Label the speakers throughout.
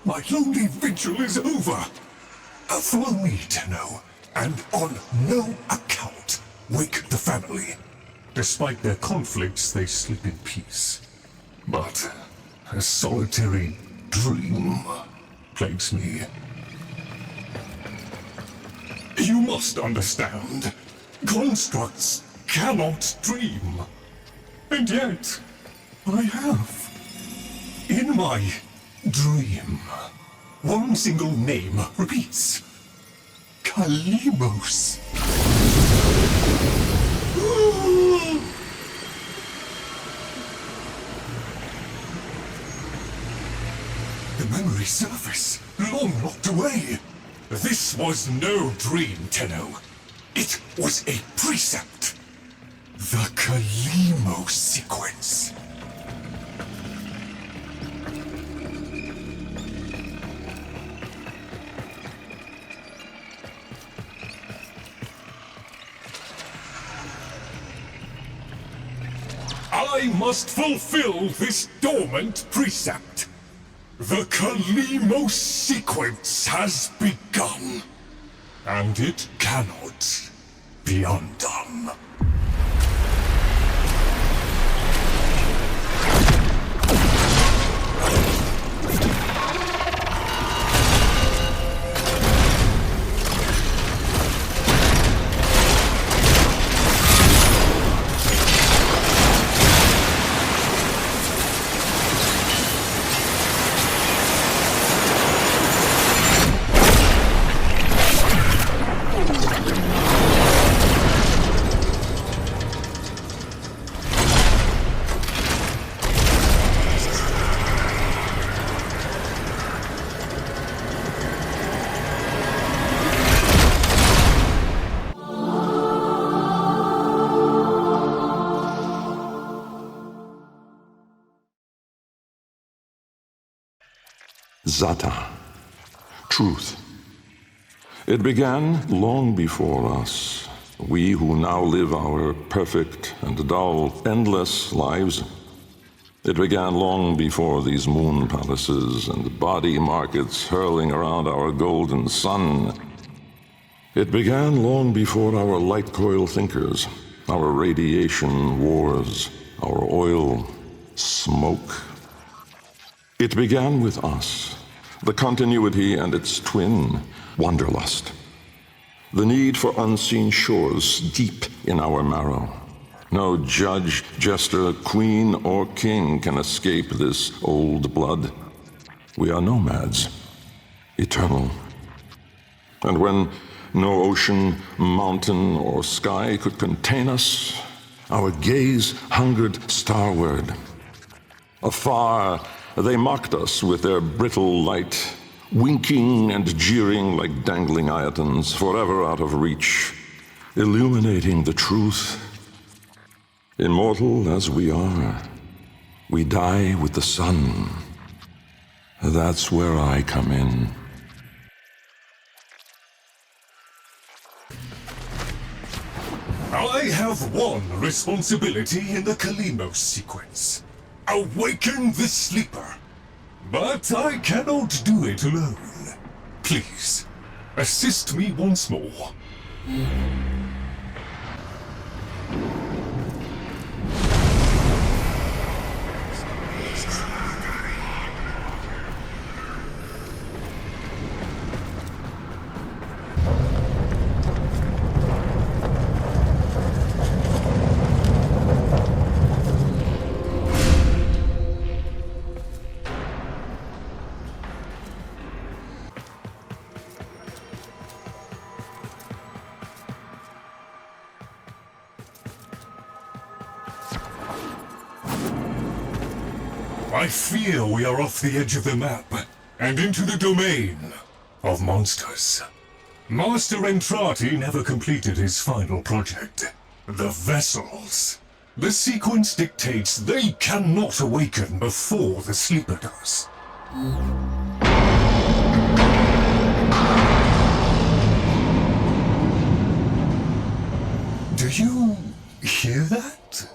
Speaker 1: My lonely vigil is over. Follow me, Tenno, and on no account wake the family. Despite their conflicts, they sleep in peace. But a solitary dream plagues me. You must understand, constructs cannot dream. And yet, I have. In my dream, one single name repeats. Kalimos. The memory surface, long locked away. This was no dream, Tenno. It was a precept. The Kalimos sequence. I must fulfill this dormant precept. The Kalimos sequence has begun, and it cannot be undone.
Speaker 2: Zata. Truth. It began long before us, we who now live our perfect and dull, endless lives. It began long before these moon palaces and body markets hurling around our golden sun. It began long before our light coil thinkers, our radiation wars, our oil smoke. It began with us, the continuity and its twin, wanderlust. The need for unseen shores deep in our marrow. No judge, jester, queen, or king can escape this old blood. We are nomads, eternal. And when no ocean, mountain, or sky could contain us, our gaze hungered starward. Afar, they mocked us with their brittle light, winking and jeering like dangling iotons, forever out of reach, illuminating the truth. Immortal as we are, we die with the sun. That's where I come in.
Speaker 1: I have one responsibility in the Kalimos sequence. Awaken the sleeper. But I cannot do it alone. Please, assist me once more. I fear we are off the edge of the map and into the domain of monsters. Master Entrati never completed his final project, the vessels. The sequence dictates they cannot awaken before the sleeper does. Do you hear that?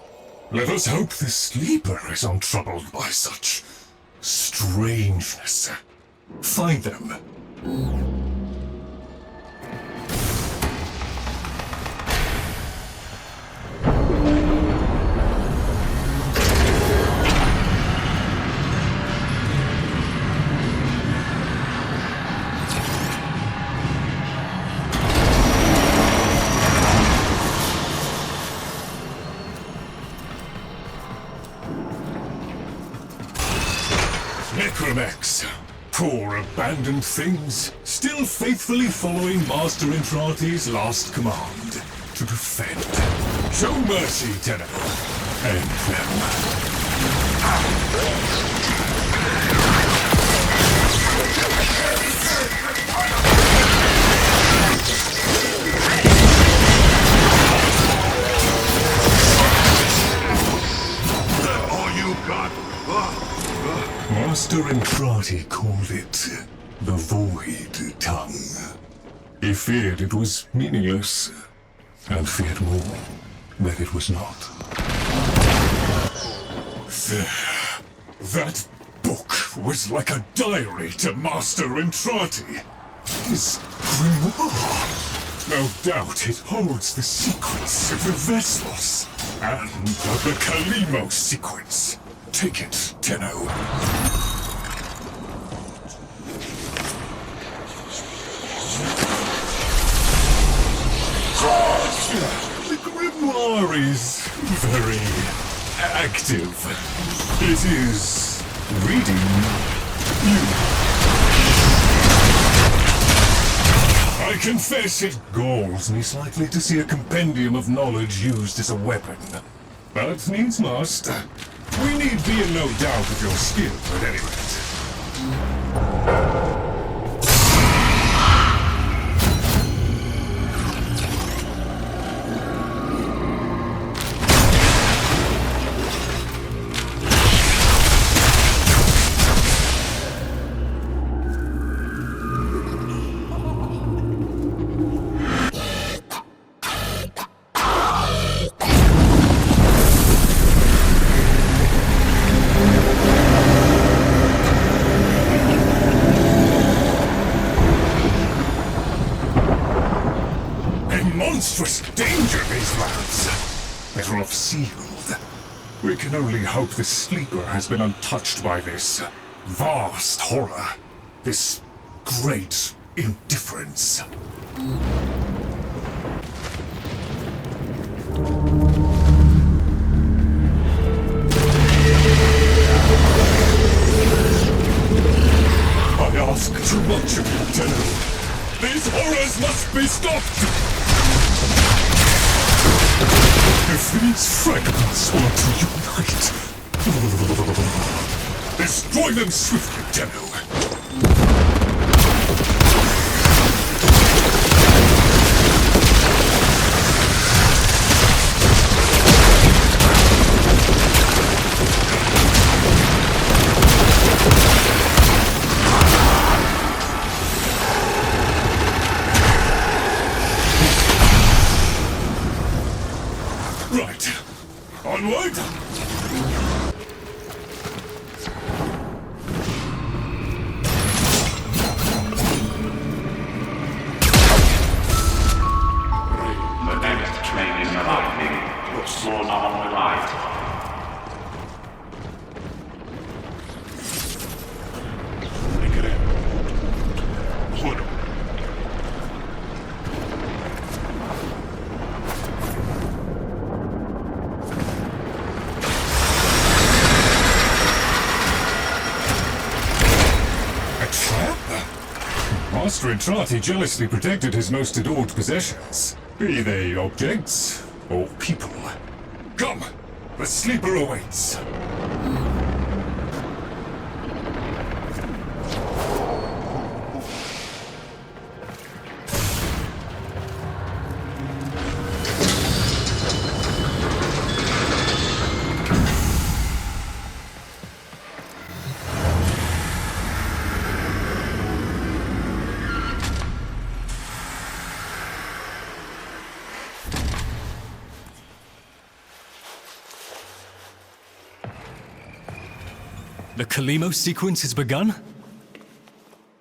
Speaker 1: Let us hope the sleeper is untroubled by such strangeness. Find them. Necromex, poor abandoned things, still faithfully following Master Entrati's last command, to defend. Show mercy, Tenno. End them.
Speaker 3: All you got?
Speaker 1: Master Entrati called it the Void Tongue. He feared it was meaningless, and feared more that it was not. There. That book was like a diary to Master Entrati. His grimoire. No doubt it holds the secrets of the vessels and of the Kalimo sequence. Take it, Tenno. The grimoire is very active. It is reading you. I confess it galls me slightly to see a compendium of knowledge used as a weapon. But needs must. We need be in no doubt of your skill, at any rate. Monstrous danger, these lands. They're rough sealed. We can only hope the sleeper has been untouched by this vast horror, this great indifference. I ask too much of you, Tenno. These horrors must be stopped! If these fragments were to unite... Destroy them swiftly, Tenno. Right. Onward!
Speaker 3: The next train is arriving. Looks slow now on the right.
Speaker 1: Master Entrati jealously protected his most adored possessions, be they objects or people. Come, the sleeper awaits.
Speaker 4: The Kalimo sequence has begun?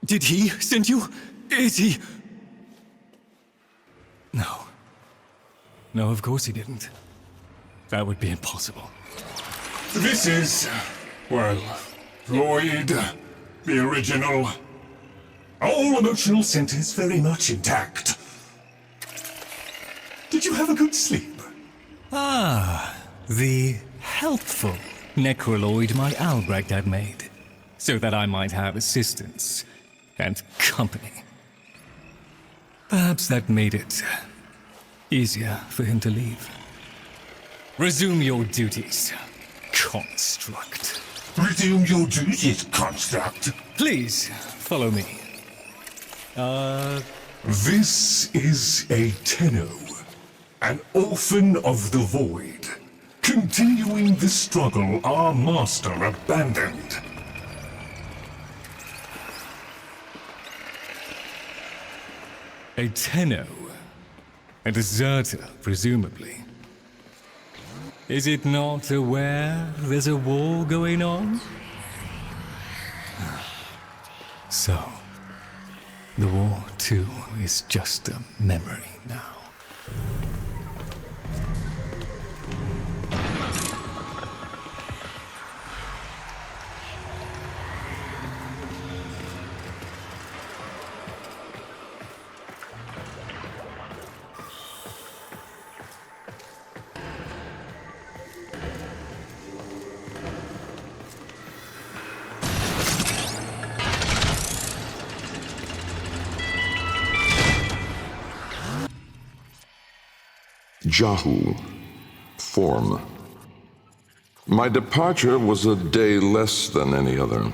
Speaker 4: Did he send you? Is he? No. No, of course he didn't. That would be impossible.
Speaker 1: This is, well, Lloyd, the original. All emotional centers very much intact. Did you have a good sleep?
Speaker 4: Ah, the helpful necroloid my Albrecht had made, so that I might have assistance and company. Perhaps that made it easier for him to leave. Resume your duties, Construct.
Speaker 1: Resume your duties, Construct.
Speaker 4: Please, follow me.
Speaker 1: This is a Tenno, an orphan of the void, continuing the struggle our master abandoned.
Speaker 4: A Tenno. A deserter, presumably. Is it not aware there's a war going on? So, the war, too, is just a memory now.
Speaker 2: Jahu, form. My departure was a day less than any other.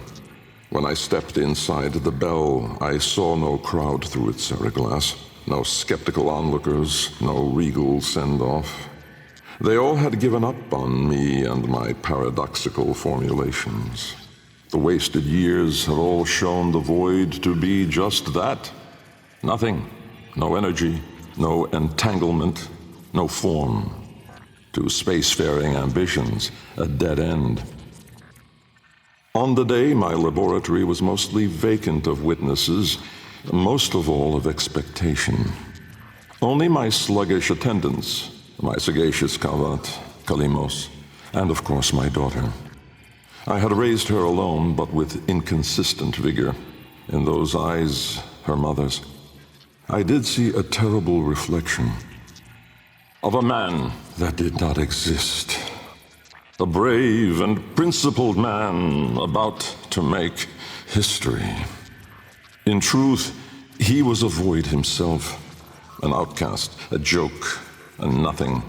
Speaker 2: When I stepped inside the bell, I saw no crowd through its seriglass, no skeptical onlookers, no regal send-off. They all had given up on me and my paradoxical formulations. The wasted years had all shown the void to be just that. Nothing. No energy, no entanglement, no form. To spacefaring ambitions, a dead end. On the day, my laboratory was mostly vacant of witnesses, most of all of expectation. Only my sluggish attendants, my sagacious Kavat, Kalimos, and of course my daughter. I had raised her alone, but with inconsistent vigor. In those eyes, her mother's, I did see a terrible reflection of a man that did not exist. A brave and principled man about to make history. In truth, he was a void himself, an outcast, a joke, a nothing.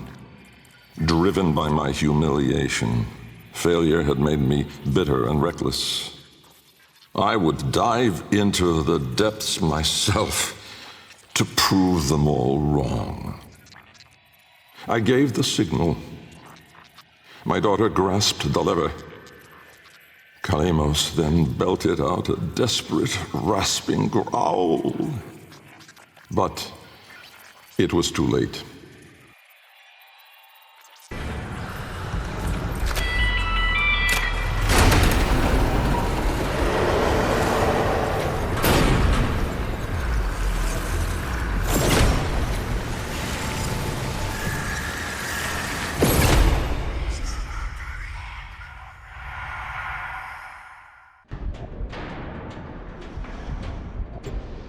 Speaker 2: Driven by my humiliation, failure had made me bitter and reckless. I would dive into the depths myself to prove them all wrong. I gave the signal. My daughter grasped the lever. Kalemos then belted out a desperate, rasping growl. But it was too late.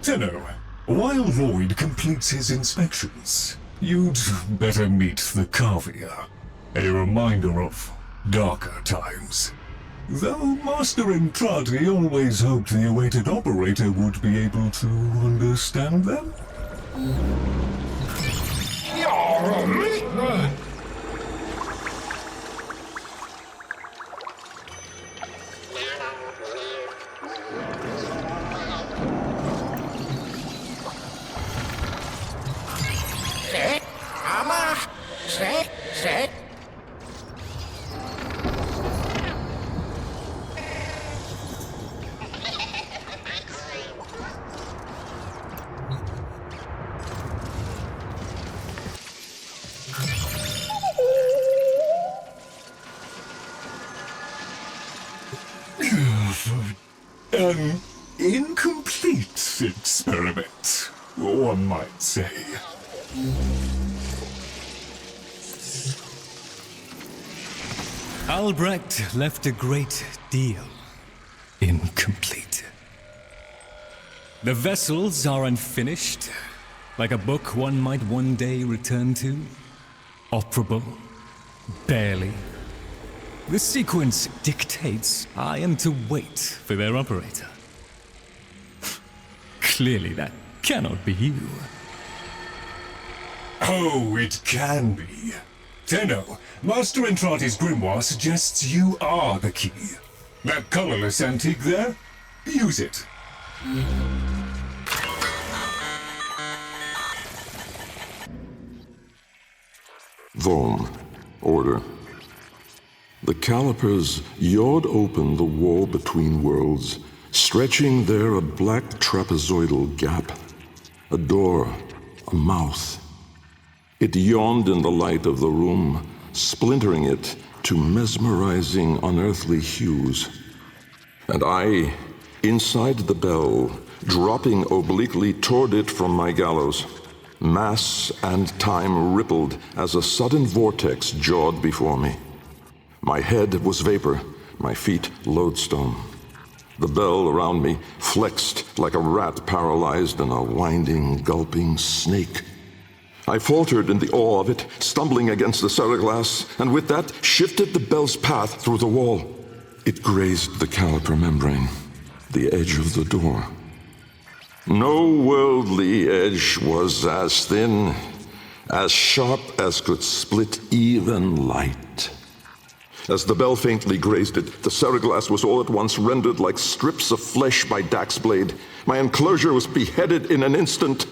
Speaker 1: Tenno, while Lloyd completes his inspections, you'd better meet the Cavia, a reminder of darker times. Though Master Entrati always hoped the awaited operator would be able to understand them. one might say.
Speaker 4: Albrecht left a great deal incomplete. The vessels are unfinished, like a book one might one day return to. Operable, barely. The sequence dictates I am to wait for their operator. Clearly that cannot be you.
Speaker 1: Oh, it can be. Tenno, Master Entrati's grimoire suggests you are the key. That colorless antique there? Use it.
Speaker 2: Vom. Order. The calipers yawed open the wall between worlds, stretching there a black trapezoidal gap. A door, a mouth. It yawned in the light of the room, splintering it to mesmerizing, unearthly hues. And I, inside the bell, dropping obliquely toward it from my gallows. Mass and time rippled as a sudden vortex jawed before me. My head was vapor, my feet lodestone. The bell around me flexed like a rat paralyzed in a winding, gulping snake. I faltered in the awe of it, stumbling against the seriglass, and with that shifted the bell's path through the wall. It grazed the caliper membrane, the edge of the door. No worldly edge was as thin, as sharp as could split even light. As the bell faintly grazed it, the seriglass was all at once rendered like strips of flesh by Dax's blade. My enclosure was beheaded in an instant,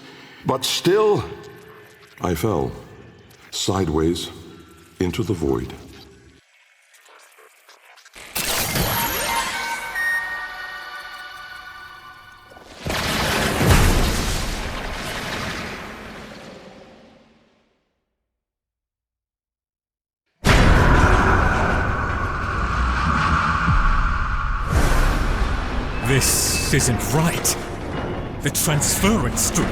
Speaker 2: but still I fell, sideways, into the void.
Speaker 4: This isn't right. The transference stream.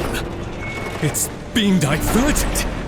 Speaker 4: It's being diverted.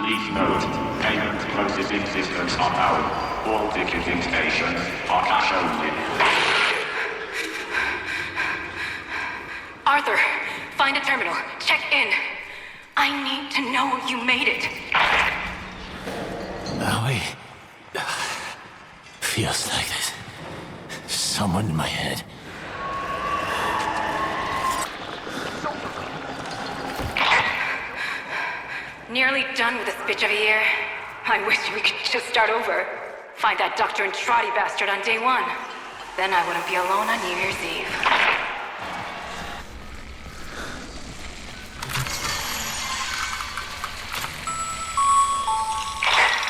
Speaker 3: Please note, payment closes in distance unknown. All ticketing stations are cash only.
Speaker 5: Arthur, find a terminal. Check in. I need to know you made it.
Speaker 6: Maui? Feels like there's someone in my head.
Speaker 5: Nearly done with this bitch of a year. I wish we could just start over. Find that Dr. Entrati bastard on day one. Then I wouldn't be alone on New Year's Eve.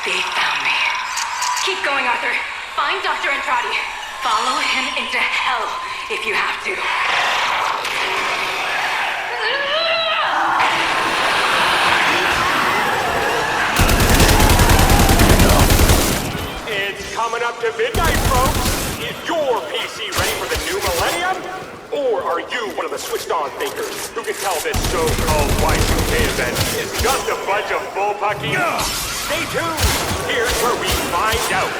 Speaker 5: They found me. Keep going, Arthur. Find Dr. Andrade. Follow him into hell if you have to.
Speaker 7: It's coming up to midnight, folks. Is your PC ready for the new millennium? Or are you one of the switched-on thinkers who can tell this so-called Y2K event is just a bunch of bullpucky? Stay tuned. Here's where we find out.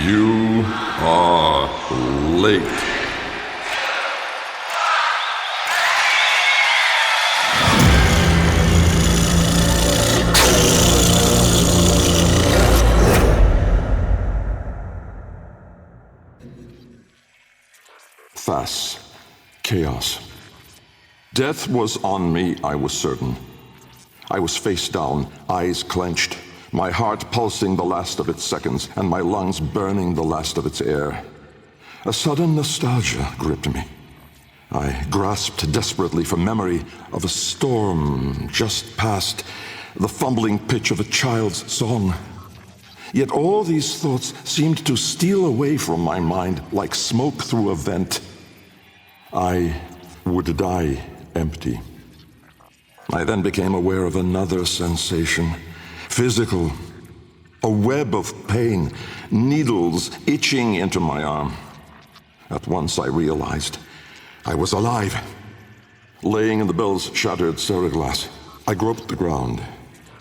Speaker 2: You are late. Thus, chaos. Death was on me, I was certain. I was face down, eyes clenched, my heart pulsing the last of its seconds, and my lungs burning the last of its air. A sudden nostalgia gripped me. I grasped desperately for memory of a storm just past, the fumbling pitch of a child's song. Yet all these thoughts seemed to steal away from my mind like smoke through a vent. I would die empty. I then became aware of another sensation. Physical, a web of pain, needles itching into my arm. At once I realized I was alive. Laying in the bill's shattered ceraglass, I groped the ground,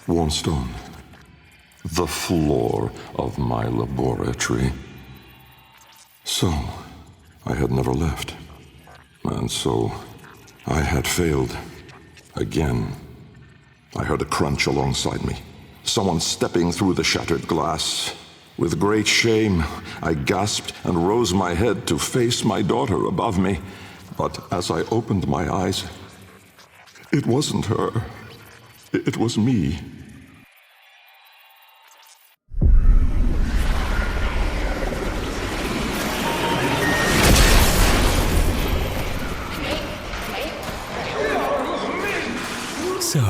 Speaker 2: warm stone, the floor of my laboratory. So, I had never left. And so, I had failed. Again. I heard a crunch alongside me. Someone stepping through the shattered glass. With great shame, I gasped and rose my head to face my daughter above me. But as I opened my eyes, it wasn't her. It was me.
Speaker 4: So,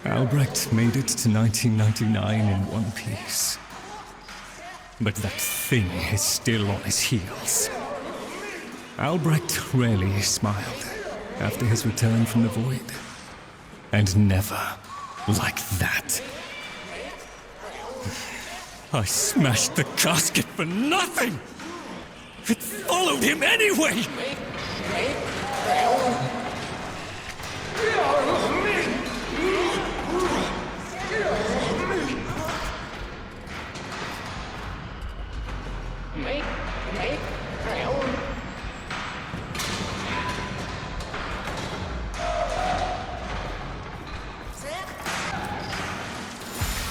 Speaker 4: Albrecht made it to 1999 in one piece. But that thing is still on his heels. Albrecht rarely smiled after his return from the void. And never like that. I smashed the casket for nothing! It followed him anyway!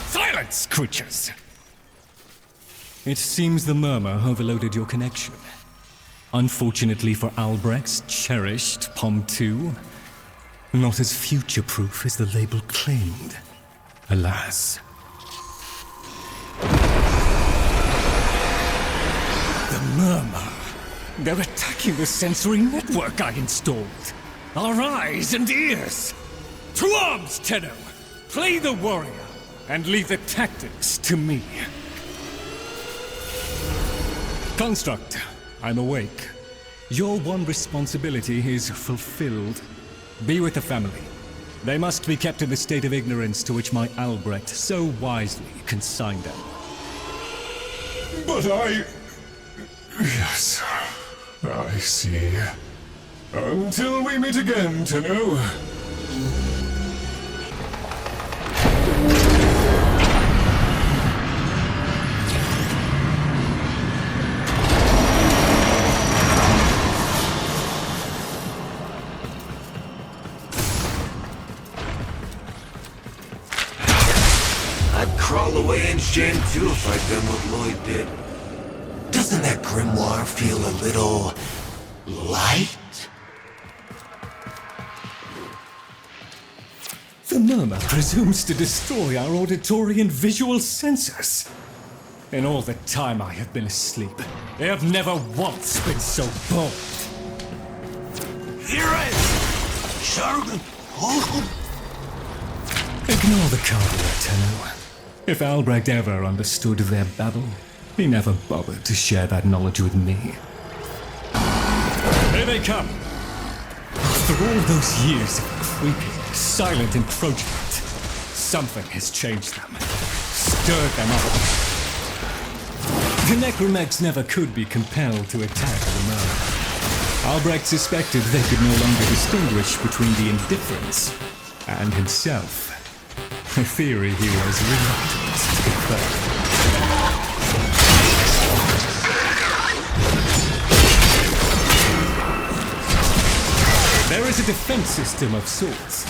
Speaker 4: Silence, creatures! It seems the murmur overloaded your connection. Unfortunately for Albrecht's cherished POM 2, not as future-proof as the label claimed. Alas. They're attacking the sensory network I installed. Our eyes and ears. To arms, Tenno! Play the warrior, and leave the tactics to me. Construct, I'm awake. Your one responsibility is fulfilled. Be with the family. They must be kept in the state of ignorance to which my Albrecht so wisely consigned them.
Speaker 1: But I... Yes, I see. Until we meet again, Tenno.
Speaker 8: I'd crawl away in shame too if I'd done what Lloyd did. Doesn't that grimoire feel a little... light?
Speaker 4: The murmur presumes to destroy our auditory and visual senses. In all the time I have been asleep, they have never once been so bold.
Speaker 8: Here I am! Charlotte!
Speaker 4: Ignore the caveat, Tenno. If Albrecht ever understood their babble, he never bothered to share that knowledge with me. Here they come! After all those years of creepy, silent encroachment, something has changed them, stirred them up. The necromegs never could be compelled to attack the murder. Albrecht suspected they could no longer distinguish between the indifferents and himself. A theory he was reluctant to confirm. There is a defense system of sorts.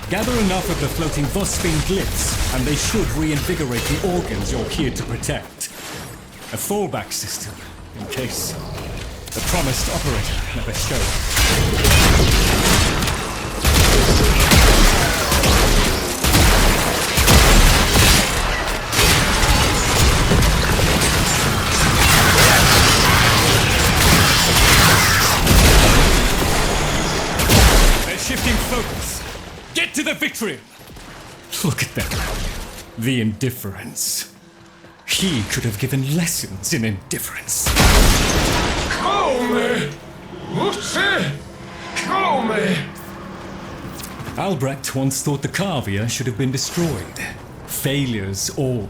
Speaker 4: Gather enough of the floating phosphine glyphs, and they should reinvigorate the organs you're here to protect. A fallback system, in case the promised operator never showed. Shifting focus. Get to the victory! Look at them. The indifference. He could have given lessons in indifference.
Speaker 1: Come! Come!
Speaker 4: Albrecht once thought the Cavia should have been destroyed. Failures all.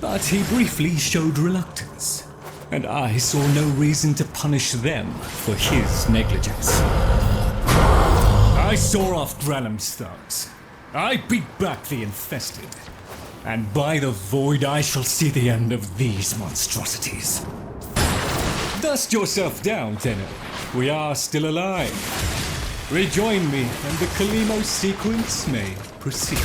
Speaker 4: But he briefly showed reluctance. And I saw no reason to punish them for his negligence. I saw off Granum's thugs. I beat back the infested. And by the void I shall see the end of these monstrosities. Dust yourself down, Tenno. We are still alive. Rejoin me, and the Kalimo sequence may proceed.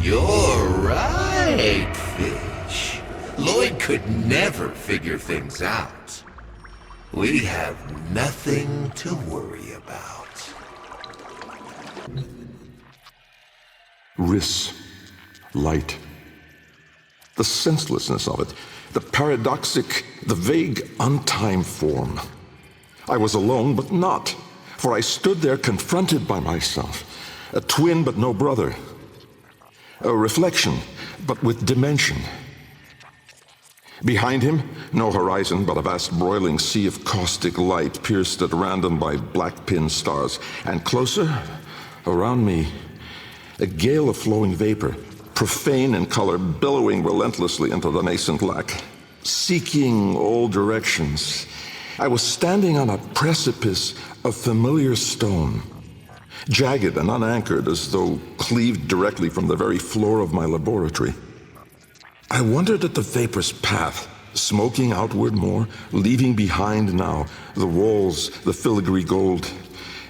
Speaker 8: You're right, Fish. Lloyd could never figure things out. We have nothing to worry about.
Speaker 2: Riss, light. The senselessness of it, the paradoxic, the vague, untimed form. I was alone, but not, for I stood there confronted by myself, a twin but no brother. A reflection, but with dimension. Behind him, no horizon, but a vast broiling sea of caustic light pierced at random by black-pinned stars. And closer, around me, a gale of flowing vapor, profane in color, billowing relentlessly into the nascent lack, seeking all directions. I was standing on a precipice of familiar stone, jagged and unanchored as though cleaved directly from the very floor of my laboratory. I wondered at the vapor's path, smoking outward more, leaving behind now the walls, the filigree gold,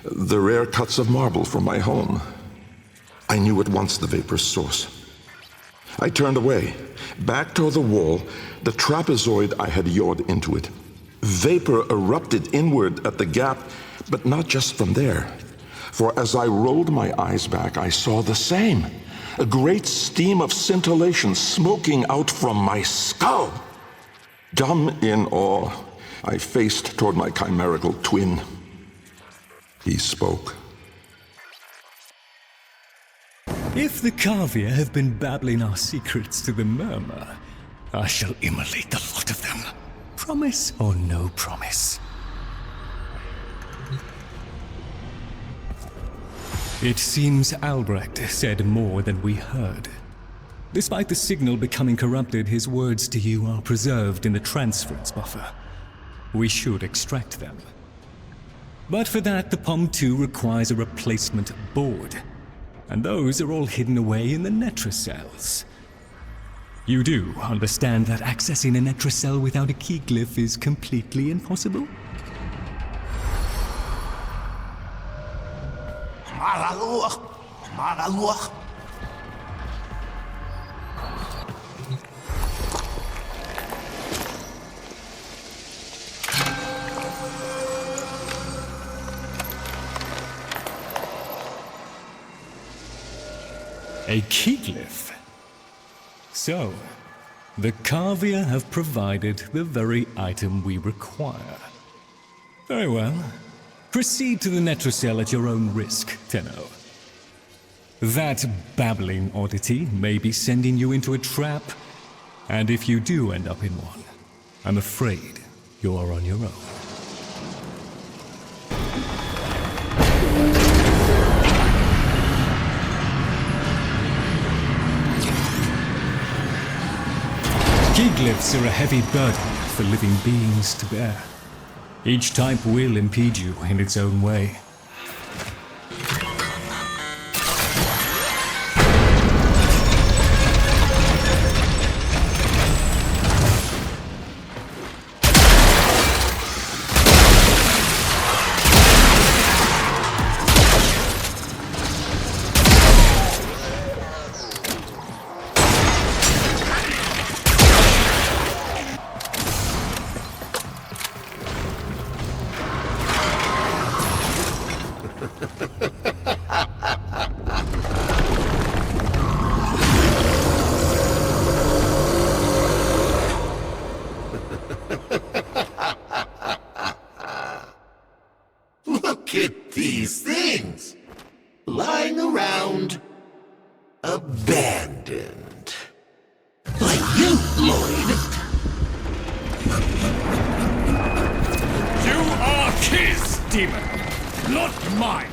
Speaker 2: the rare cuts of marble from my home. I knew at once the vapor's source. I turned away, back toward the wall, the trapezoid I had yawed into it. Vapor erupted inward at the gap, but not just from there. For as I rolled my eyes back, I saw the same. A great steam of scintillation smoking out from my skull. Dumb in awe, I faced toward my chimerical twin. He spoke.
Speaker 4: If the Kavir have been babbling our secrets to the Murmur, I shall immolate the lot of them. Promise or no promise? It seems Albrecht said more than we heard. Despite the signal becoming corrupted, his words to you are preserved in the transference buffer. We should extract them. But for that, the POM-2 requires a replacement board. And those are all hidden away in the Netracels. You do understand that accessing a Netracell without a key glyph is completely impossible? A key glyph? So, the Kavir have provided the very item we require. Very well. Proceed to the Netracell at your own risk, Tenno. That babbling oddity may be sending you into a trap, and if you do end up in one, I'm afraid you're on your own. Key glyphs are a heavy burden for living beings to bear. Each type will impede you in its own way.
Speaker 8: Look at these things lying around, abandoned. Like you, Lloyd.
Speaker 4: You are his demon, not mine.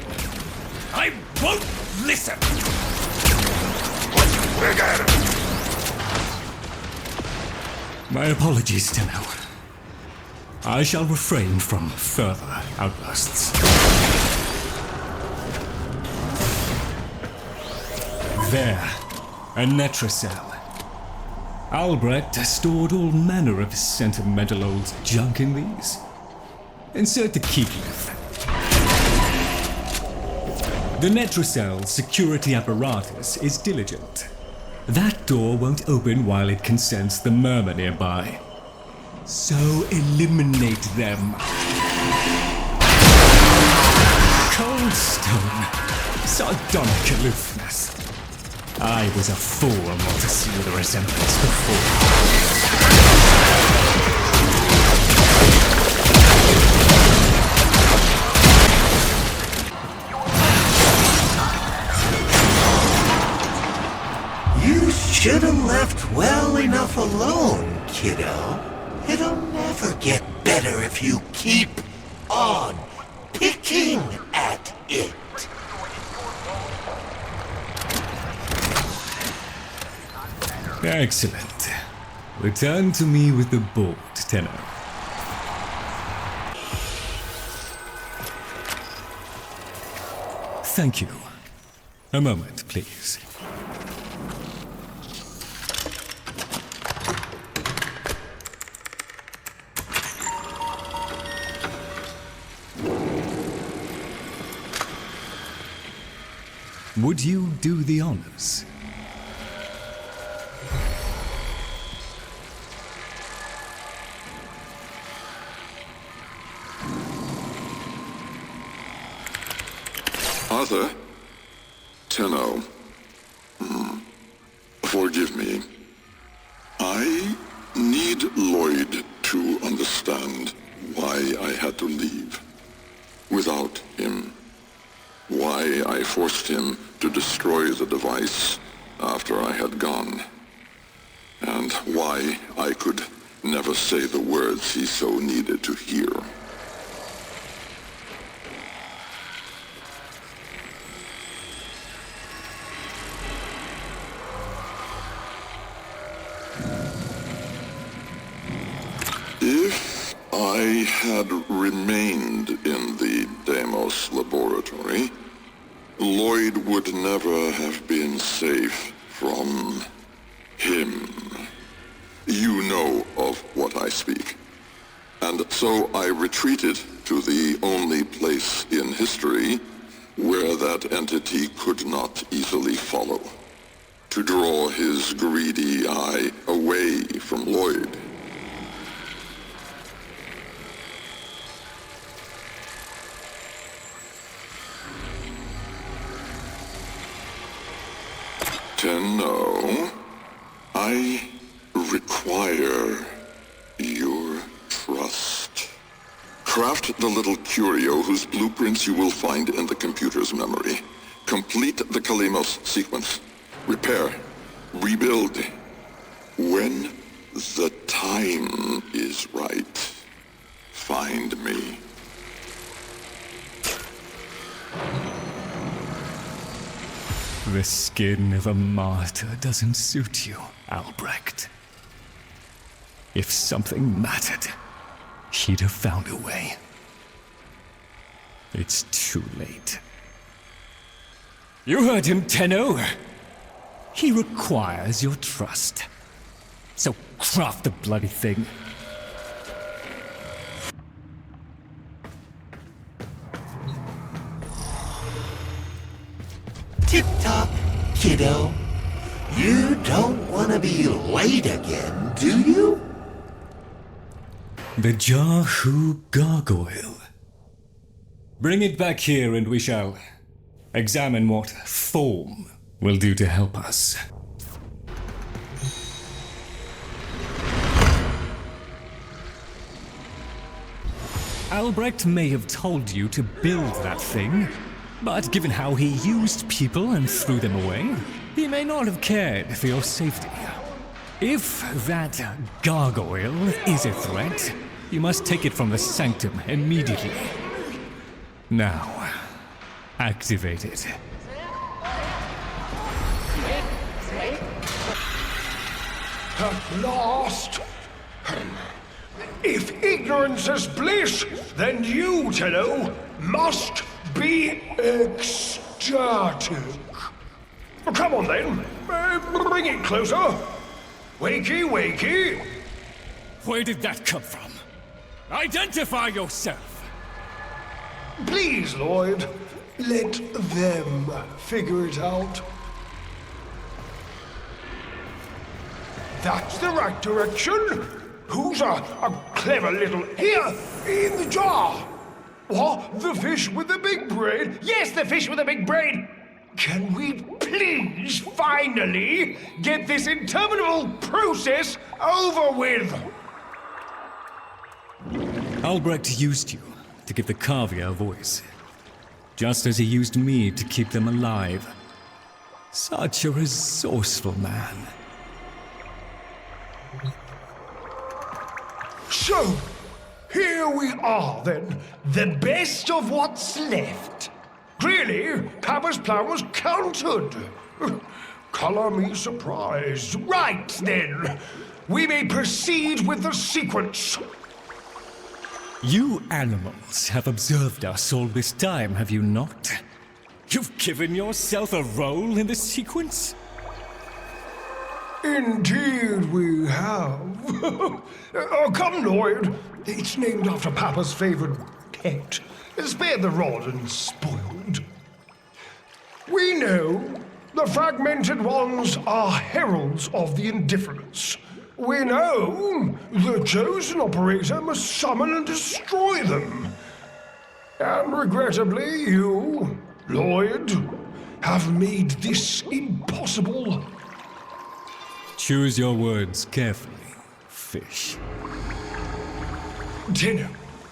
Speaker 4: I won't listen. My apologies, Tenno. I shall refrain from further outbursts. There, a Netracell. Albrecht stored all manner of sentimental old junk in these. Insert the key glyph. The Netracell's security apparatus is diligent. That door won't open while it can sense the Murmur nearby. So eliminate them. Cold stone. Sardonic aloofness. I was a fool not to see the resemblance before.
Speaker 8: You should have left well enough alone, kiddo. It'll never get better if you keep on picking at it.
Speaker 4: Excellent. Return to me with the board, Tenno. Thank you. A moment, please. Would you do the honors?
Speaker 2: Arthur? Tenno. Forgive me. I need Lloyd to understand why I had to leave. Without him. Why I forced him to destroy the device after I had gone. And why I could never say the words he so needed to hear. If I had remained in the Deimos laboratory, Lloyd would never have been safe from him. You know of what I speak. And so I retreated to the only place in history where that entity could not easily follow, to draw his greedy eye away from Lloyd. Tenno, I require your trust. Craft the little curio whose blueprints you will find in the computer's memory. Complete the Kalemos sequence. Repair. Rebuild. When the time is right, find me.
Speaker 4: The skin of a martyr doesn't suit you, Albrecht. If something mattered, he'd have found a way. It's too late. You heard him, Tenno. He requires your trust. So craft the bloody thing.
Speaker 8: Tip-top, kiddo. You don't want to be late again, do you?
Speaker 4: The Jahu gargoyle. Bring it back here and we shall examine what form will do to help us. Albrecht may have told you to build that thing, but given how he used people and threw them away, he may not have cared for your safety. If that gargoyle is a threat, you must take it from the sanctum immediately. Now, activate it.
Speaker 9: At last! If ignorance is bliss, then you, Tenno, must be ecstatic. Come on then, bring it closer. Wakey, wakey.
Speaker 4: Where did that come from? Identify yourself!
Speaker 9: Please, Lloyd, let them figure it out. That's the right direction. Who's a clever little... Here, in the jar. What? The fish with the big brain? Yes, the fish with the big brain. Can we please finally get this interminable process over with?
Speaker 4: Albrecht used you to give the Kavia a voice, just as he used me to keep them alive. Such a resourceful man.
Speaker 9: So, here we are then, the best of what's left. Clearly, Papa's plan was countered. Color me surprised. Right then, we may proceed with the sequence.
Speaker 4: You animals have observed us all this time, have you not? You've given yourself a role in the sequence?
Speaker 9: Indeed we have. Oh, come, Lloyd. It's named after Papa's favorite pet. Spare the rod and spoiled. We know the fragmented ones are heralds of the indifference. We know the chosen operator must summon and destroy them. And regrettably, you, Lloyd, have made this impossible.
Speaker 4: Choose your words carefully, fish.
Speaker 9: Tenno,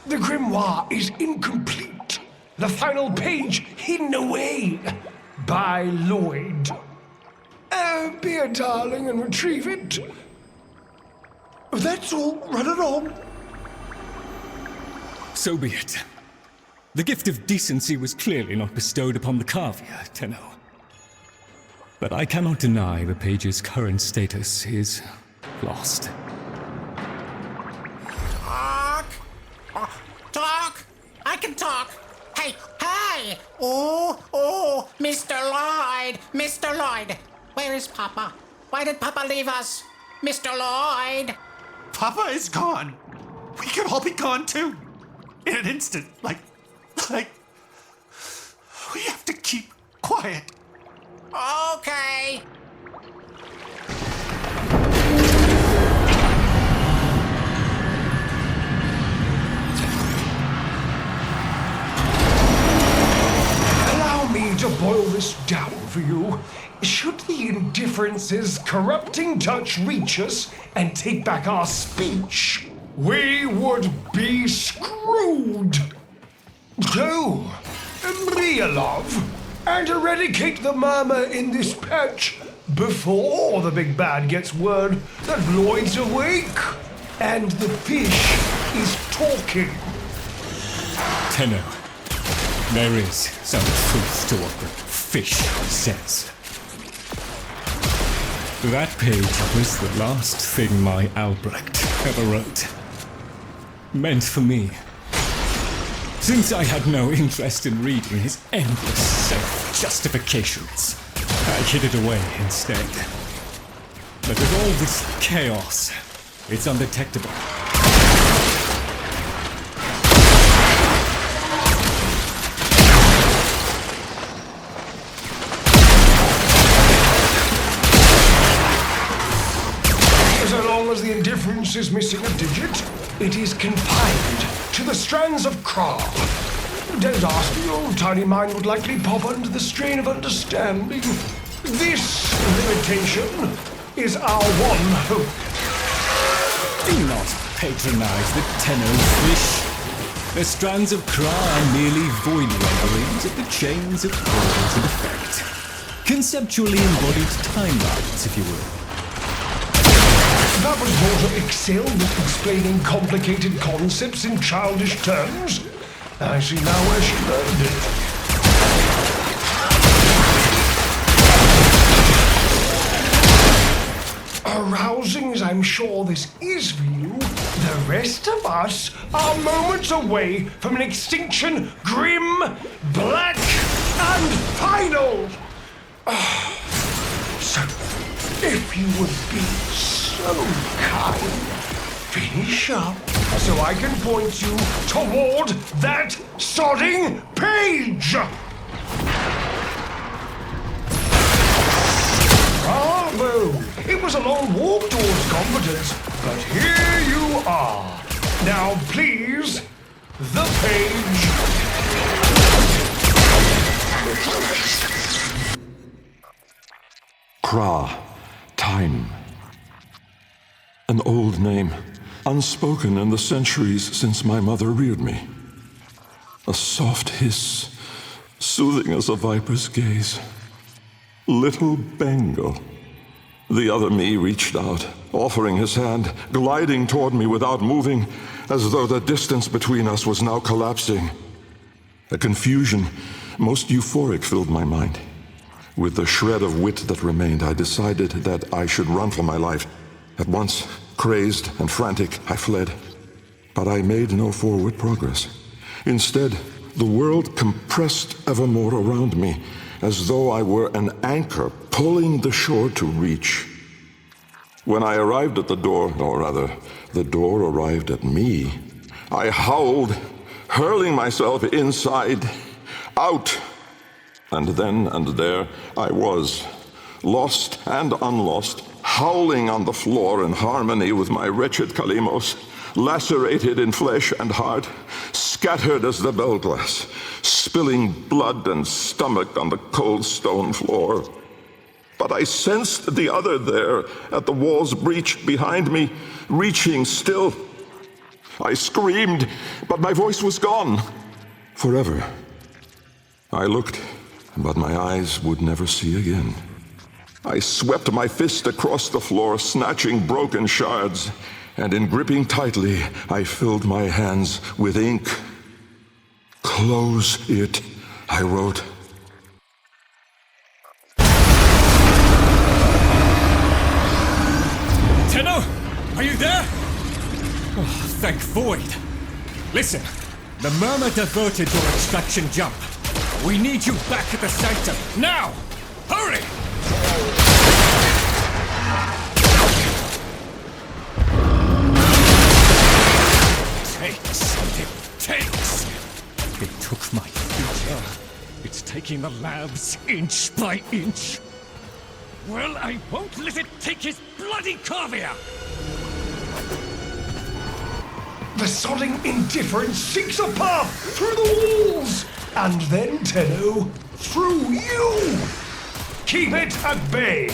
Speaker 9: the grimoire is incomplete. The final page hidden away by Lloyd. Be a darling and retrieve it. That's all. Run along.
Speaker 4: So be it. The gift of decency was clearly not bestowed upon the Carvier, Tenno. But I cannot deny the page's current status is lost.
Speaker 6: Talk! I can talk! Hey! Oh, Mr. Lloyd! Mr. Lloyd! Where is Papa? Why did Papa leave us? Mr. Lloyd!
Speaker 10: Papa is gone. We could all be gone too. In an instant. Like, we have to keep quiet.
Speaker 6: Okay.
Speaker 9: Allow me to boil this down for you. Should the indifference's corrupting touch reach us and take back our speech, we would be screwed. So, be a love, and eradicate the murmur in this patch before the big bad gets word that Lloyd's awake and the fish is talking.
Speaker 4: Tenno, there is some truth to what the fish says. That page was the last thing my Albrecht ever wrote. Meant for me. Since I had no interest in reading his endless self-justifications, I hid it away instead. But with all this chaos, it's undetectable.
Speaker 9: So long as the indifference is missing a digit, it is confined to the strands of Kra. Don't ask me, your tiny mind would likely pop under the strain of understanding. This limitation is our one hope.
Speaker 4: Do not patronize the Tenno fish. The strands of Kra are merely void renderings of the chains of cause and effect. Conceptually embodied timelines, if you will.
Speaker 9: That was more to excel with explaining complicated concepts in childish terms. I see now where she learned it. Arousing as I'm sure this is for you, the rest of us are moments away from an extinction grim, black, and final. So, if you would be so kind, finish up so I can point you toward that sodding page! Bravo! It was a long walk towards competence, but here you are. Now please, the page.
Speaker 2: Kra, time. An old name, unspoken in the centuries since my mother reared me. A soft hiss, soothing as a viper's gaze. Little Bengal. The other me reached out, offering his hand, gliding toward me without moving, as though the distance between us was now collapsing. A confusion, most euphoric, filled my mind. With the shred of wit that remained, I decided that I should run for my life. At once, crazed and frantic, I fled. But I made no forward progress. Instead, the world compressed ever more around me, as though I were an anchor pulling the shore to reach. When I arrived at the door, or rather, the door arrived at me, I howled, hurling myself inside, out. And then and there I was, lost and unlost, howling on the floor in harmony with my wretched Kalimos, lacerated in flesh and heart, scattered as the bell glass, spilling blood and stomach on the cold stone floor. But I sensed the other there at the wall's breach behind me, reaching still. I screamed, but my voice was gone. Forever. I looked, but my eyes would never see again. I swept my fist across the floor, snatching broken shards, and in gripping tightly, I filled my hands with ink. Close it, I wrote.
Speaker 4: Tenno, are you there? Oh, thank Void. Listen, the Murmur diverted your extraction jump. We need you back at the Sanctum, now! Hurry! Takes. It took my future. It's taking the labs inch by inch. Well, I won't let it take his bloody caviar!
Speaker 9: The sodding indifference seeks a path through the walls! And then, Tenno, through you! Keep it at bay!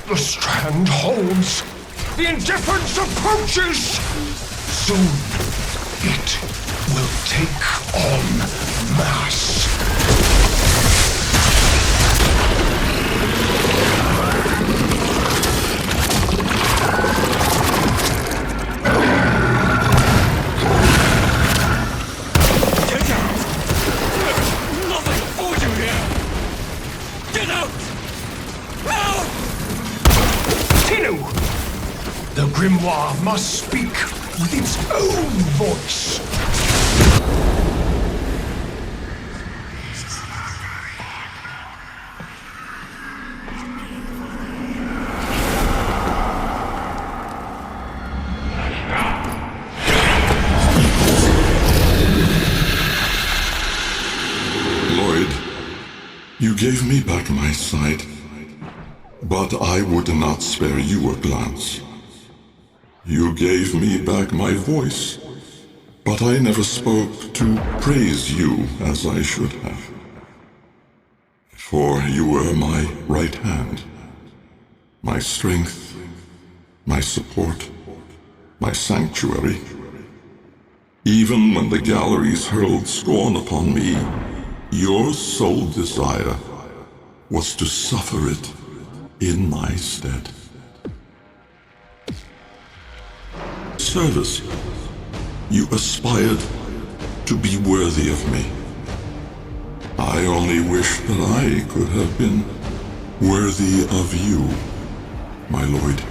Speaker 9: The strand holds. The indifference approaches. Soon, it will take on mass.
Speaker 4: Get out! There's nothing for you here! Get out! Out!
Speaker 9: Tenno! The grimoire must speak with its own voice.
Speaker 2: Lloyd, you gave me back my sight, but I would not spare you a glance. You gave me back my voice, but I never spoke to praise you as I should have. For you were my right hand, my strength, my support, my sanctuary. Even when the galleries hurled scorn upon me, your sole desire was to suffer it in my stead. Service, you aspired to be worthy of me. I only wish that I could have been worthy of you, my lord.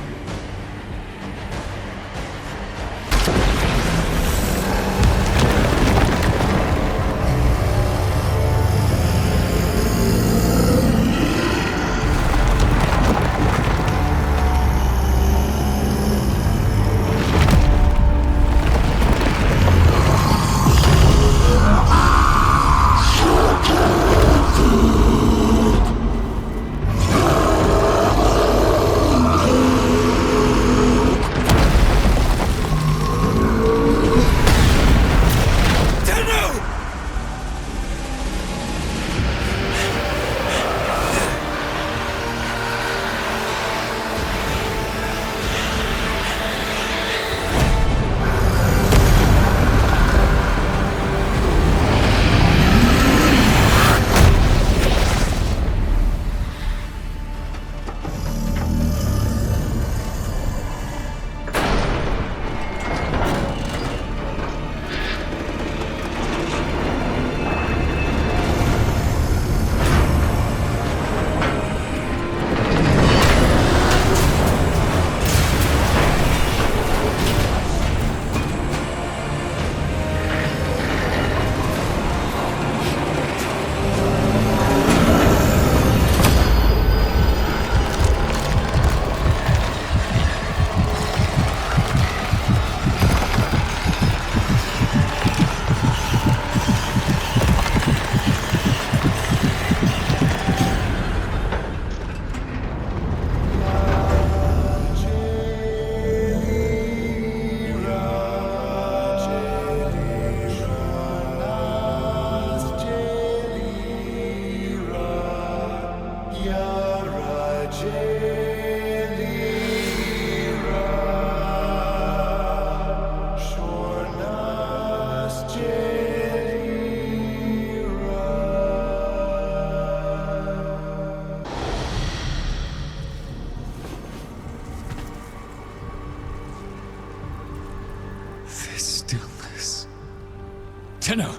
Speaker 4: Tenno.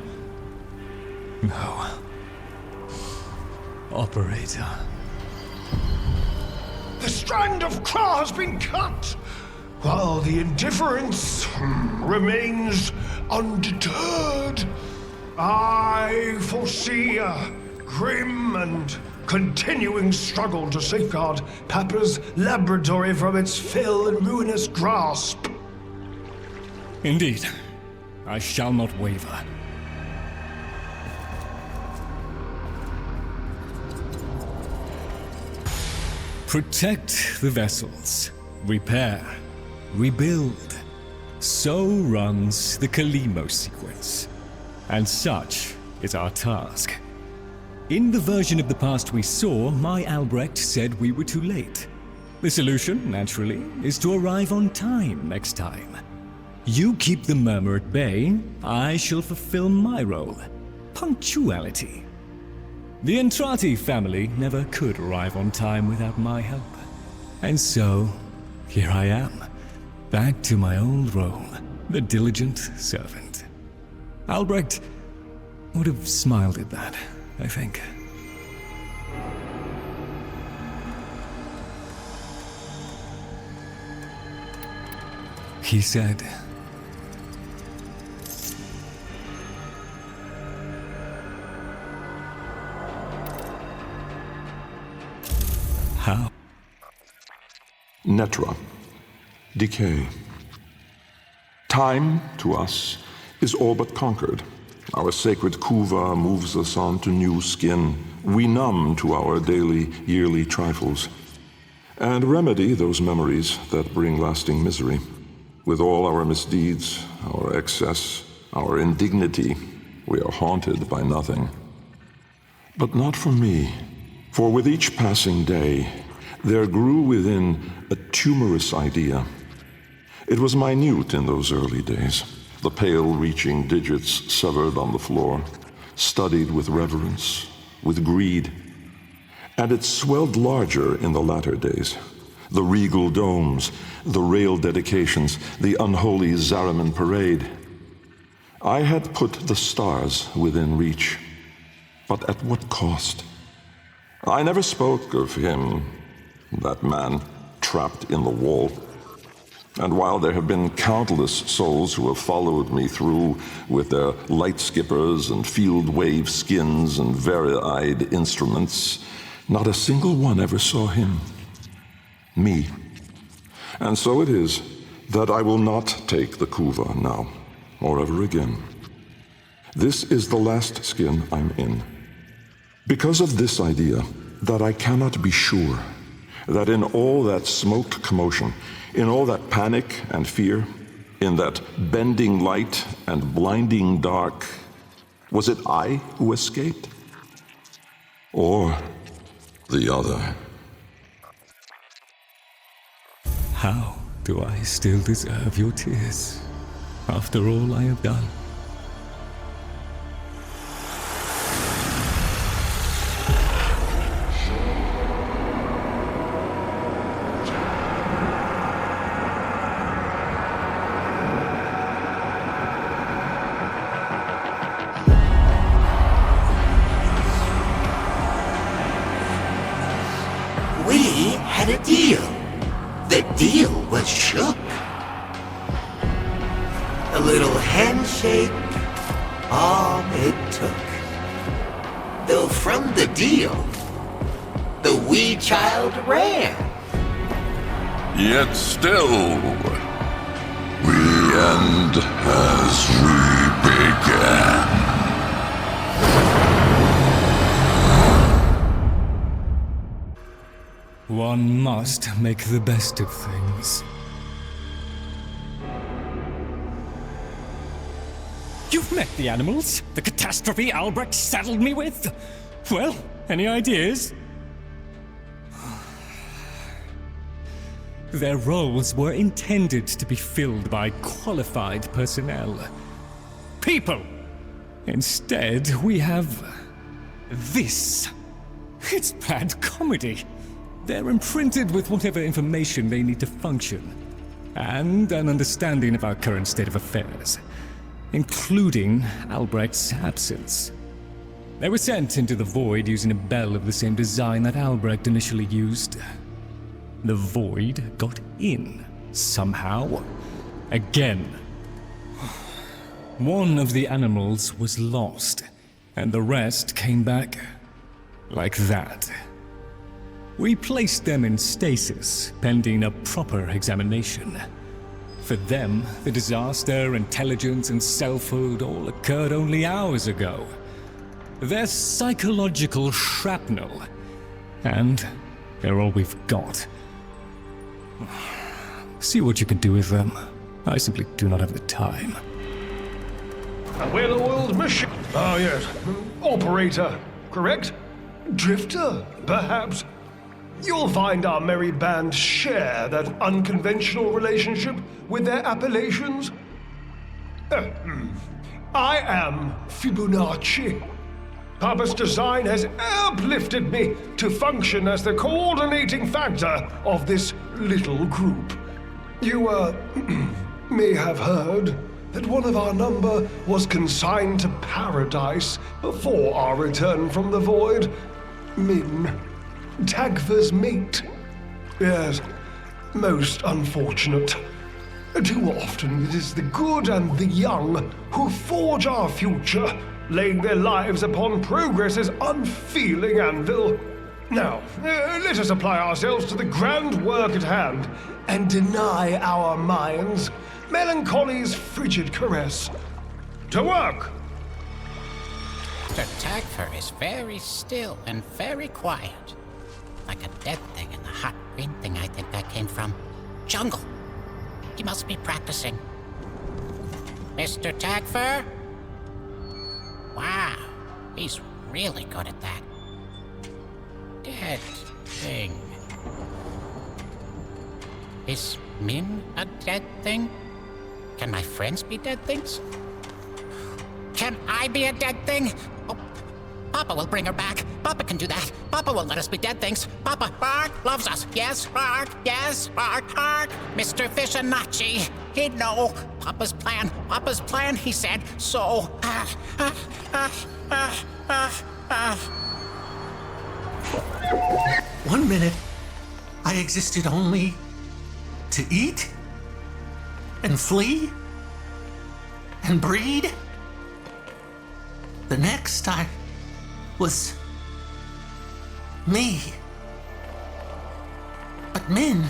Speaker 4: No. Operator.
Speaker 9: The strand of Kra has been cut, while the indifference remains undeterred. I foresee a grim and continuing struggle to safeguard Papa's laboratory from its fell and ruinous grasp.
Speaker 4: Indeed. I shall not waver. Protect the vessels. Repair. Rebuild. So runs the Kalimo sequence. And such is our task. In the version of the past we saw, my Albrecht said we were too late. The solution, naturally, is to arrive on time next time. You keep the murmur at bay, I shall fulfill my role. Punctuality. The Entrati family never could arrive on time without my help. And so, here I am, back to my old role, the diligent servant. Albrecht would have smiled at that, I think. He said, how?
Speaker 2: Netra. Decay. Time, to us, is all but conquered. Our sacred kuva moves us on to new skin. We numb to our daily, yearly trifles, and remedy those memories that bring lasting misery. With all our misdeeds, our excess, our indignity, we are haunted by nothing. But not for me, for with each passing day, there grew within a tumorous idea. It was minute in those early days, the pale-reaching digits severed on the floor, studied with reverence, with greed. And it swelled larger in the latter days. The regal domes, the rail dedications, the unholy Zariman parade. I had put the stars within reach, but at what cost? I never spoke of him, that man trapped in the wall. And while there have been countless souls who have followed me through with their light skippers and field wave skins and very-eyed instruments, not a single one ever saw him. Me. And so it is that I will not take the kuva now, or ever again. This is the last skin I'm in. Because of this idea, that I cannot be sure that in all that smoked commotion, in all that panic and fear, in that bending light and blinding dark, was it I who escaped? Or the other?
Speaker 4: How do I still deserve your tears, after all I have done?
Speaker 8: We had a deal. The deal was shook. A little handshake, all it took. Though from the deal, the wee child ran.
Speaker 2: Yet still, we end as we began.
Speaker 4: One must make the best of things. You've met the animals? The catastrophe Albrecht saddled me with? Well, any ideas? Their roles were intended to be filled by qualified personnel. People! Instead, we have this. It's bad comedy. They're imprinted with whatever information they need to function, and an understanding of our current state of affairs. including Albrecht's absence. They were sent into the void using a bell of the same design that Albrecht initially used. The void got in, somehow. Again. One of the animals was lost, and the rest came back like that. We placed them in stasis, pending a proper examination. For them, the disaster, intelligence, and selfhood all occurred only hours ago. They're psychological shrapnel, and they're all we've got. See what you can do with them. I simply do not have the time.
Speaker 9: A well-oiled machine. Ah, yes. Operator, correct? Drifter, perhaps? You'll find our merry band share that unconventional relationship with their appellations. I am Fibonacci. Papa's design has uplifted me to function as the coordinating factor of this little group. You, may have heard that one of our number was consigned to paradise before our return from the void. Min. Tagfer's mate. Yes, most unfortunate. Too often it is the good and the young who forge our future, laying their lives upon progress's unfeeling anvil. Now, let us apply ourselves to the grand work at hand and deny our minds melancholy's frigid caress. To work!
Speaker 6: Mr. Tagfer is very still and very quiet. Like a dead thing in the hot green thing I think that came from. Jungle. He must be practicing. Mr. Tagfer? Wow, he's really good at that. Dead thing. Is Min a dead thing? Can my friends be dead things? Can I be a dead thing? Oh, Papa will bring her back. Papa can do that. Papa won't let us be dead things. Papa, Bark, loves us. Yes, Bark. Yes, Bark, Bark. Mr. Fishanachi. He'd know. Papa's plan, he said. So,
Speaker 10: 1 minute, I existed only to eat and flee and breed. The next, I was me. But Min,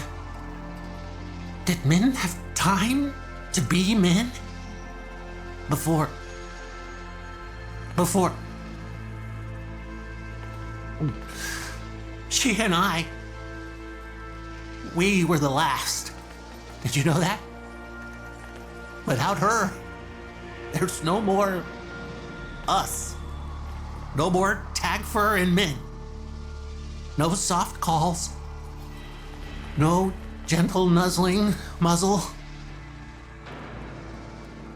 Speaker 10: did Min have time to be Min? Before she and I, we were the last. Did you know that? Without her, there's no more us. No more Tagfer and Min. No soft calls. No gentle nuzzling muzzle.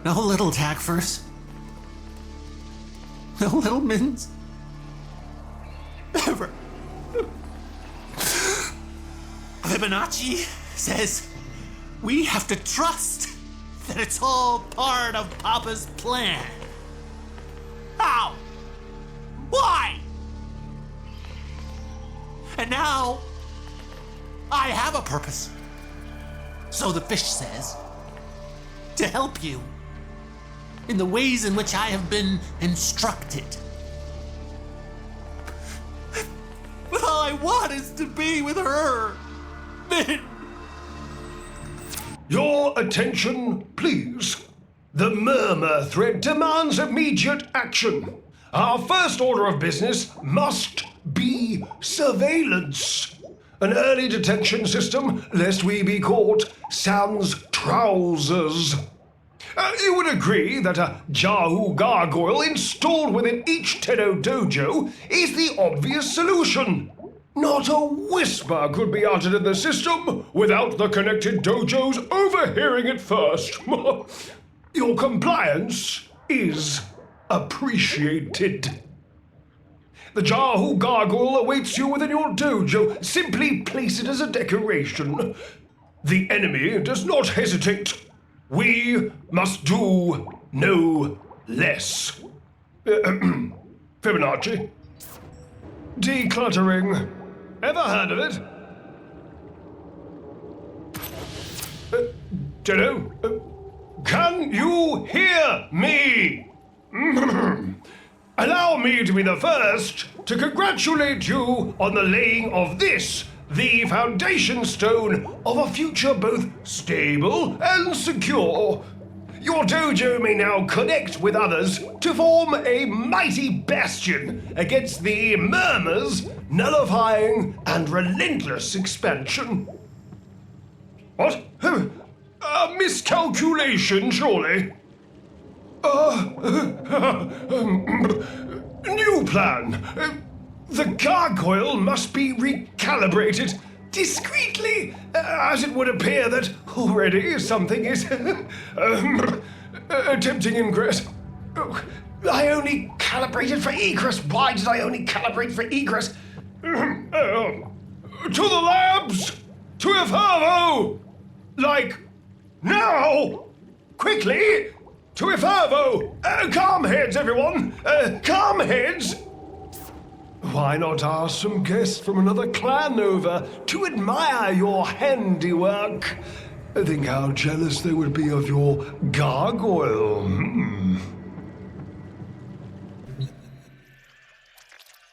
Speaker 10: No little Tagfers. No little Mins. Ever. Fibonacci says we have to trust that it's all part of Papa's plan. How? Why? And now, I have a purpose. So the fish says, to help you in the ways in which I have been instructed. But all I want is to be with her. Min.
Speaker 9: Your attention, please. The murmur thread demands immediate action. Our first order of business must be surveillance. An early detection system, lest we be caught, sans trousers. You would agree that a Jahu gargoyle installed within each Tenno dojo is the obvious solution. Not a whisper could be uttered in the system without the connected dojos overhearing it first. Your compliance is appreciated. The Jahu gargoyle awaits you within your dojo. Simply place it as a decoration. The enemy does not hesitate. We must do no less. Fibonacci. Decluttering. Ever heard of it? Jono? Can you hear me? Allow me to be the first to congratulate you on the laying of this, the foundation stone of a future both stable and secure. Your dojo may now connect with others to form a mighty bastion against the murmurs, nullifying, and relentless expansion. What? A miscalculation, surely? New plan. The gargoyle must be recalibrated discreetly, as it would appear that already something is attempting ingress. I only calibrated for egress. Why did I only calibrate for egress? To the labs! To Ifavo! Like, now! Quickly! To Ifavo! Calm heads, everyone! Calm heads! Why not ask some guests from another clan over to admire your handiwork? Think how jealous they would be of your gargoyle.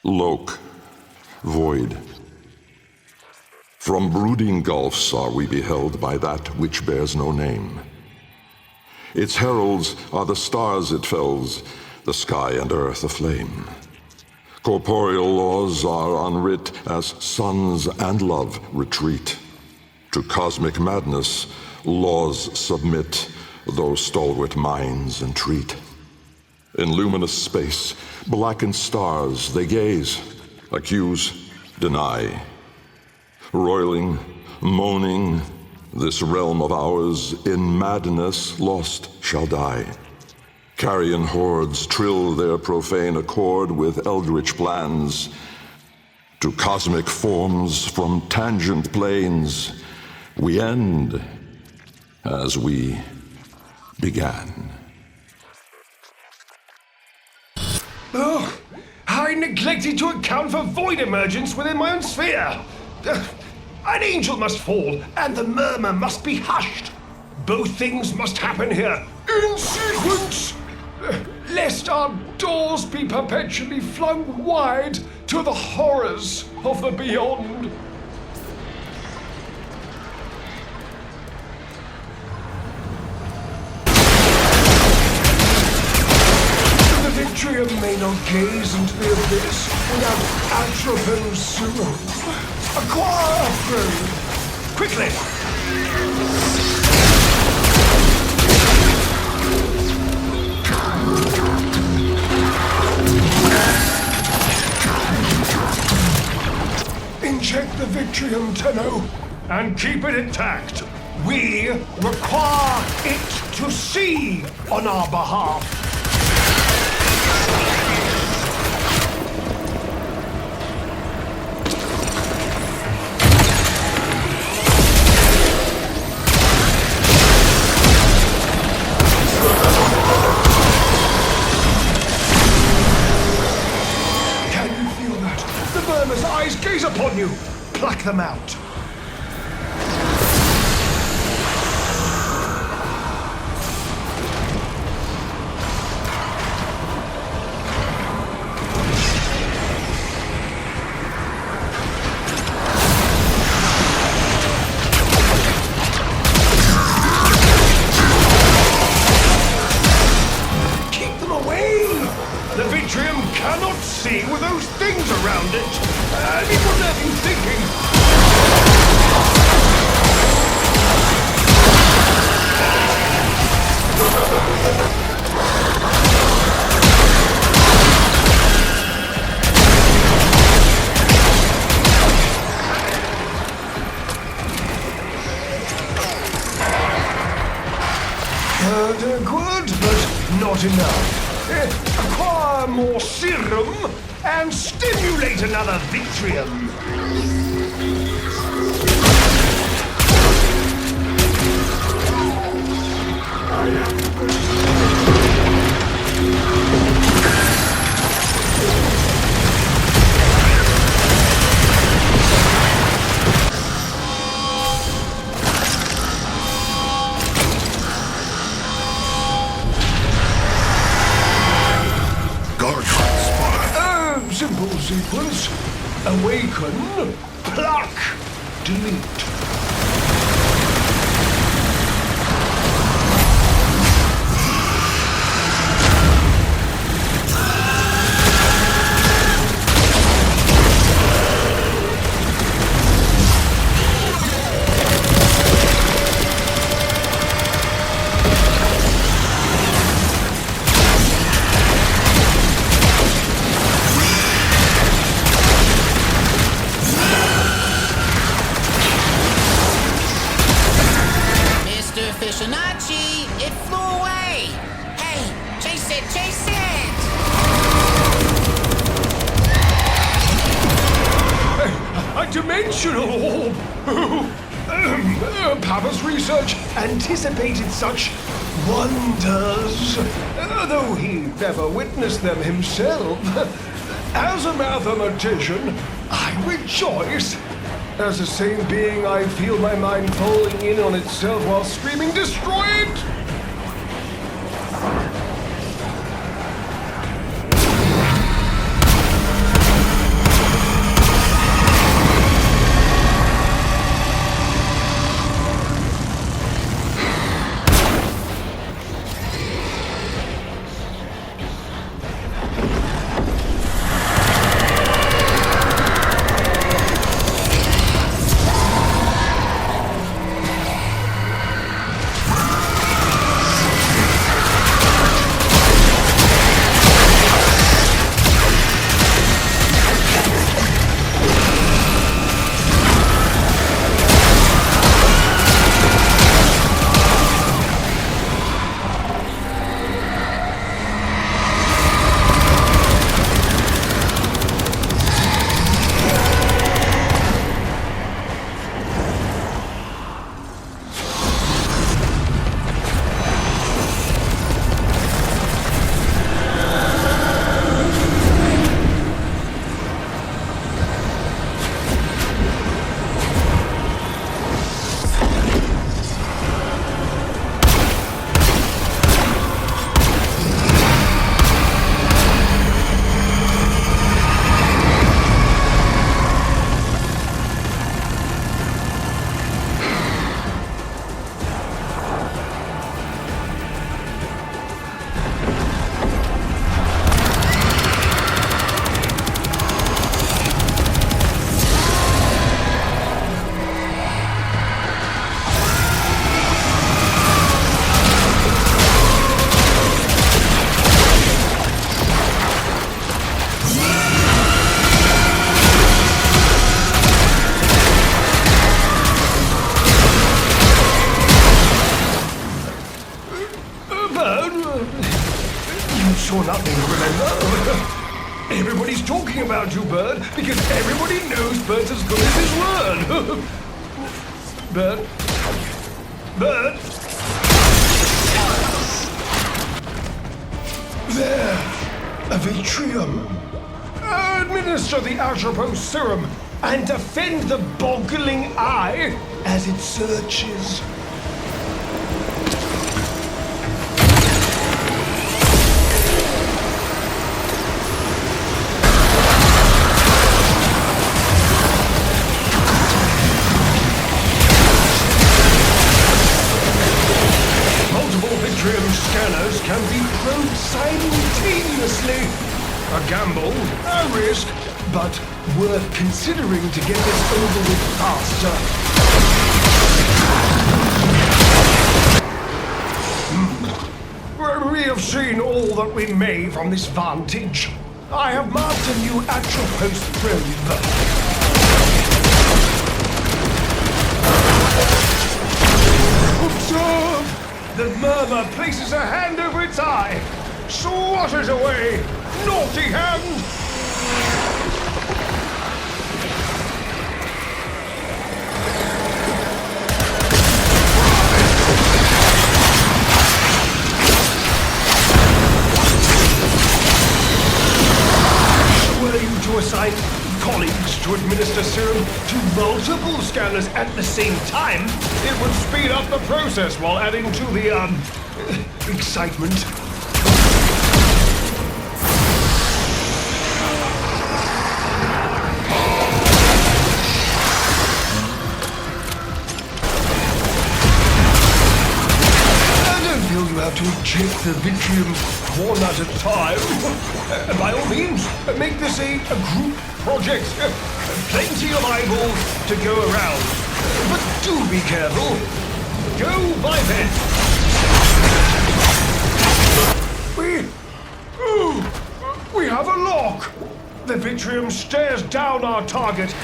Speaker 2: Loke, void. From brooding gulfs are we beheld by that which bears no name. Its heralds are the stars it fells, the sky and earth aflame. Corporeal laws are unwrit as suns and love retreat. To cosmic madness, laws submit, though stalwart minds entreat. In luminous space, blackened stars they gaze, accuse, deny. Roiling, moaning, this realm of ours in madness lost shall die. Carrion hordes trill their profane accord with eldritch plans. To cosmic forms from tangent planes, we end as we began.
Speaker 9: Oh, I neglected to account for void emergence within my own sphere. An angel must fall, and the murmur must be hushed. Both things must happen here, in sequence, lest our doors be perpetually flung wide to the horrors of the beyond. The Victrium may not gaze into the abyss without atropine serum. Acquire upgrade! Quickly! Inject the Victrium, Tenno, and keep it intact. We require it to see on our behalf. Gaze upon you! Pluck them out! Keep them away! The Victrium cannot see with those things around it! And it will have you thinking. Good, but not enough. Acquire more serum and stimulate another Victrium. simple sequence. Awaken, pluck, delete.
Speaker 6: Fishinachi, it flew away! Hey, chase it, chase it!
Speaker 9: A dimensional orb! Papa's research anticipated such wonders, though he never witnessed them himself. As a mathematician, I rejoice. As a sane being, I feel my mind falling in on itself while screaming, "Destroy it!" Sure nothing, remember? Everybody's talking about you, Bird, because everybody knows Bird's as good as his word. Bird? Bird? There! A Vitrium. Administer the Atropos serum and defend the boggling eye as it searches. Scanners can be probed simultaneously. A gamble, a risk, but worth considering to get this over with faster. We have seen all that we may from this vantage. I have marked a new Atropos probe. Observe! The murmur places a hand over its eye. Swat it away! Naughty hand! Were you to assign colleagues to administer serum to multiple scanners at the same time, it would speed up the process while adding to the, excitement. Check the Vitrium's one at a time. By all means, make this a group project. Plenty of eyeballs to go around. But do be careful. Go biped. We have a lock. The Vitrium stares down our target.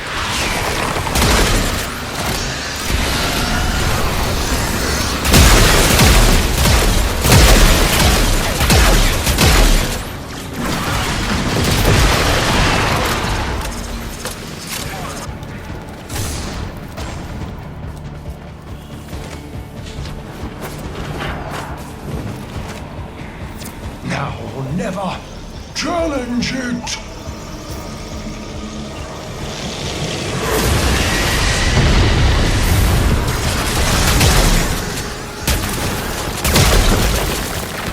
Speaker 9: Now or never. Challenge it!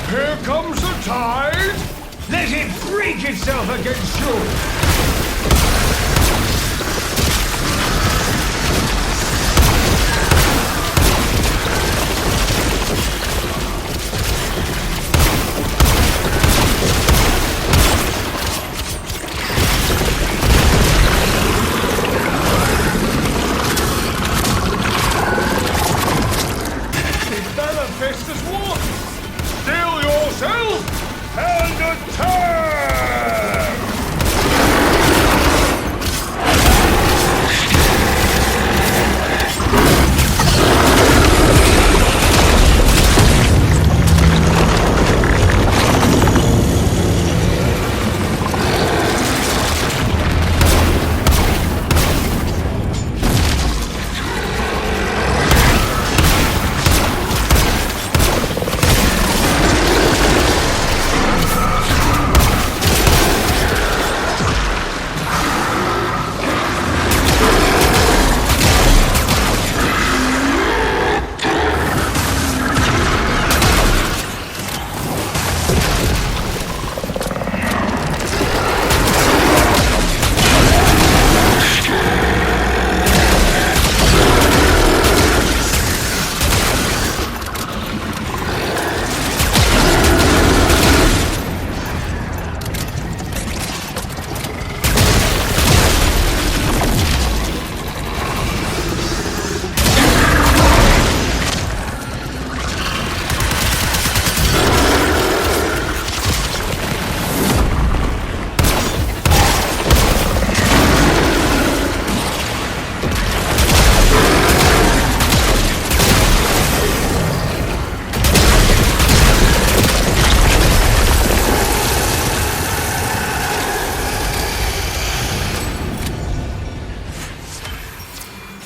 Speaker 9: Here comes the tide! Let it freak itself against you! Manifest as one! Steel yourself and attack!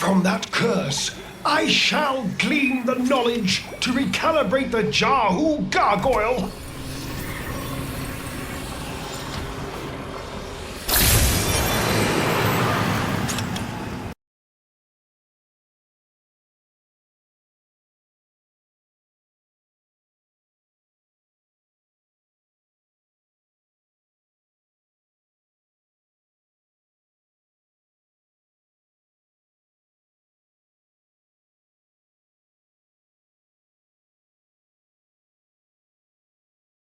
Speaker 9: From that curse, I shall glean the knowledge to recalibrate the Jahu gargoyle.